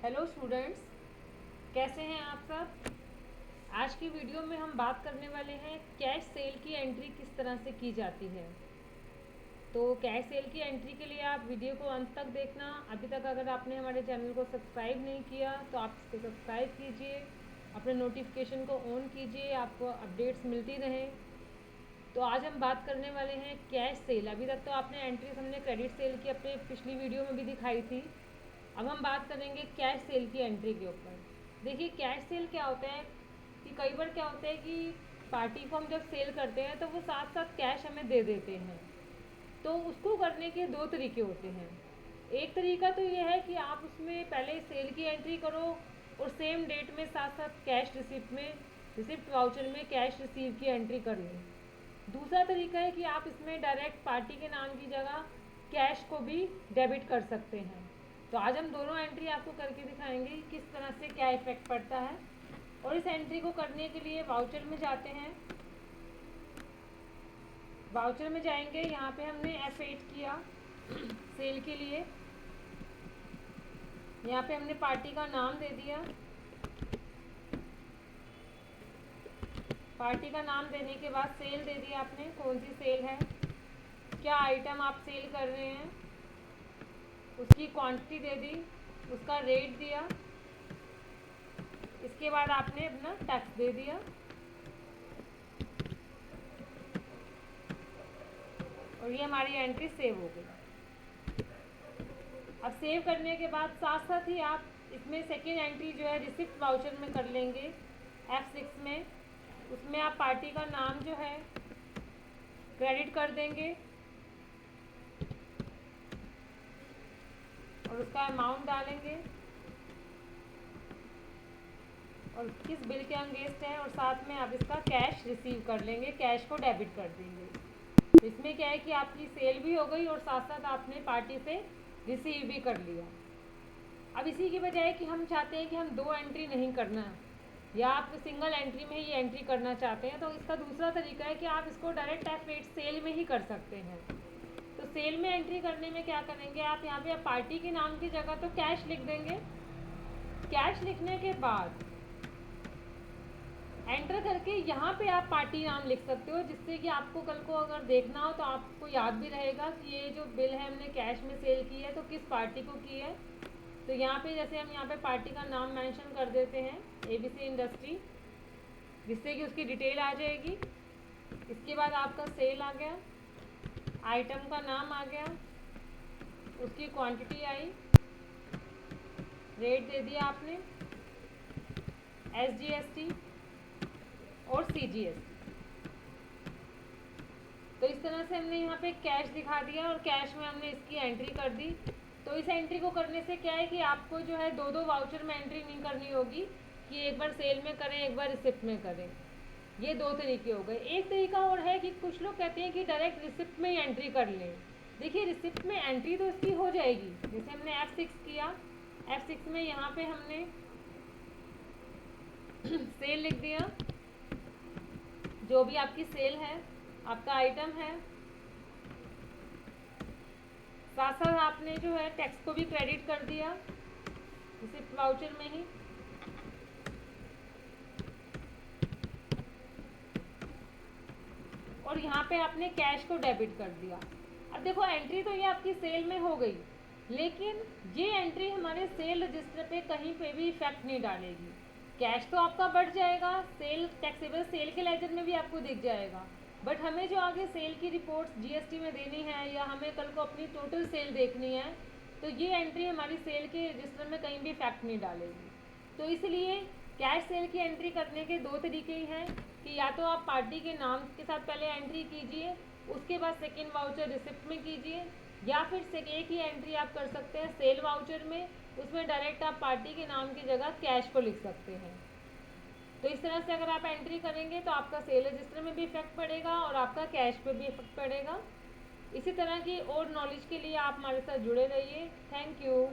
Hello students, कैसे हैं आप सब। आज की वीडियो में हम बात करने वाले हैं कैश सेल की एंट्री किस तरह से की जाती है। तो कैश सेल की एंट्री के लिए आप वीडियो को अंत तक देखना। अभी तक अगर आपने हमारे चैनल को सब्सक्राइब नहीं किया तो आप इसको सब्सक्राइब कीजिए, अपने नोटिफिकेशन को ऑन कीजिए, आपको अपडेट्स मिलती रहें। तो आज हम बात करने वाले हैं कैश सेल। अभी तक तो आपने एंट्रीज हमने क्रेडिट सेल की अपने पिछली वीडियो में भी दिखाई थी। अब हम बात करेंगे कैश सेल की एंट्री के ऊपर। देखिए कैश सेल क्या होता है कि कई बार क्या होता है कि पार्टी को हम जब सेल करते हैं तो वो साथ साथ कैश हमें दे देते हैं। तो उसको करने के दो तरीके होते हैं। एक तरीका तो ये है कि आप उसमें पहले सेल की एंट्री करो और सेम डेट में साथ साथ कैश रिसिप्ट वाउचर में कैश रिसीव की एंट्री कर लें। दूसरा तरीका है कि आप इसमें डायरेक्ट पार्टी के नाम की जगह कैश को भी डेबिट कर सकते हैं। तो आज हम दोनों एंट्री आपको करके दिखाएंगे कि किस तरह से क्या इफेक्ट पड़ता है। और इस एंट्री को करने के लिए वाउचर में जाते हैं। वाउचर में जाएंगे, यहाँ पे हमने F8 किया सेल के लिए। यहाँ पे हमने पार्टी का नाम दे दिया। पार्टी का नाम देने के बाद सेल दे दिया आपने, कौन सी सेल है, क्या आइटम आप सेल कर रहे हैं, उसकी क्वांटिटी दे दी, उसका रेट दिया। इसके बाद आपने अपना टैक्स दे दिया और ये हमारी एंट्री सेव हो गई। अब सेव करने के बाद साथ साथ ही आप इसमें सेकेंड एंट्री जो है रिसिप्ट वाउचर में कर लेंगे F6 में। उसमें आप पार्टी का नाम जो है क्रेडिट कर देंगे और उसका अमाउंट डालेंगे और किस बिल के अगेंस्ट है, और साथ में आप इसका कैश रिसीव कर लेंगे, कैश को डेबिट कर देंगे। तो इसमें क्या है कि आपकी सेल भी हो गई और साथ साथ आपने पार्टी से रिसीव भी कर लिया। अब इसी की बजाय कि हम चाहते हैं कि हम दो एंट्री नहीं करना या आप सिंगल एंट्री में ही एंट्री करना चाहते हैं, तो इसका दूसरा तरीका है कि आप इसको डायरेक्ट F8 सेल में ही कर सकते हैं। तो सेल में एंट्री करने में क्या करेंगे, आप यहाँ पे पार्टी के नाम की जगह तो कैश लिख देंगे। कैश लिखने के बाद एंटर करके यहाँ पे आप पार्टी नाम लिख सकते हो, जिससे कि आपको कल को अगर देखना हो तो आपको याद भी रहेगा कि ये जो बिल है हमने कैश में सेल की है तो किस पार्टी को की है। तो यहाँ पे जैसे हम यहाँ पे पार्टी का नाम मेंशन कर देते हैं ABC इंडस्ट्री, जिससे कि उसकी डिटेल आ जाएगी। इसके बाद आपका सेल आ गया, आइटम का नाम आ गया, उसकी क्वांटिटी आई, रेट दे दिया आपने, SGST और CGST। तो इस तरह से हमने यहाँ पे कैश दिखा दिया और कैश में हमने इसकी एंट्री कर दी। तो इस एंट्री को करने से क्या है कि आपको जो है दो दो वाउचर में एंट्री नहीं करनी होगी कि एक बार सेल में करें एक बार रिसिप्ट में करें। ये दो तरीके हो गए। एक तरीका और है कि कुछ लोग कहते हैं कि डायरेक्ट रिसिप्ट में ही एंट्री कर लें। देखिए रिसिप्ट में एंट्री तो इसकी हो जाएगी, जैसे हमने F6 किया, F6 में यहाँ पे हमने सेल लिख दिया, जो भी आपकी सेल है, आपका आइटम है, साथ साथ आपने जो है टैक्स को भी क्रेडिट कर दिया रिसिप्ट वाउचर में ही। और यहाँ पे आपने कैश को डेबिट कर दिया। अब देखो एंट्री तो ये आपकी सेल में हो गई, लेकिन ये एंट्री हमारे सेल रजिस्टर पे कहीं पे भी इफेक्ट नहीं डालेगी। कैश तो आपका बढ़ जाएगा, सेल टैक्सेबल सेल के लेजर में भी आपको दिख जाएगा, बट हमें जो आगे सेल की रिपोर्ट्स GST में देनी है या हमें कल को अपनी टोटल सेल देखनी है, तो ये एंट्री हमारी सेल के रजिस्टर में कहीं भी इफेक्ट नहीं डालेगी। तो इसलिए कैश सेल की एंट्री करने के दो तरीके ही हैं कि या तो आप पार्टी के नाम के साथ पहले एंट्री कीजिए, उसके बाद सेकेंड वाउचर रिसिप्ट में कीजिए, या फिर एक ही एंट्री आप कर सकते हैं सेल वाउचर में, उसमें डायरेक्ट आप पार्टी के नाम की जगह कैश को लिख सकते हैं। तो इस तरह से अगर आप एंट्री करेंगे तो आपका सेल रजिस्टर में भी इफेक्ट पड़ेगा और आपका कैश पे भी इफेक्ट पड़ेगा। इसी तरह की और नॉलेज के लिए आप हमारे साथ जुड़े रहिए। Thank you.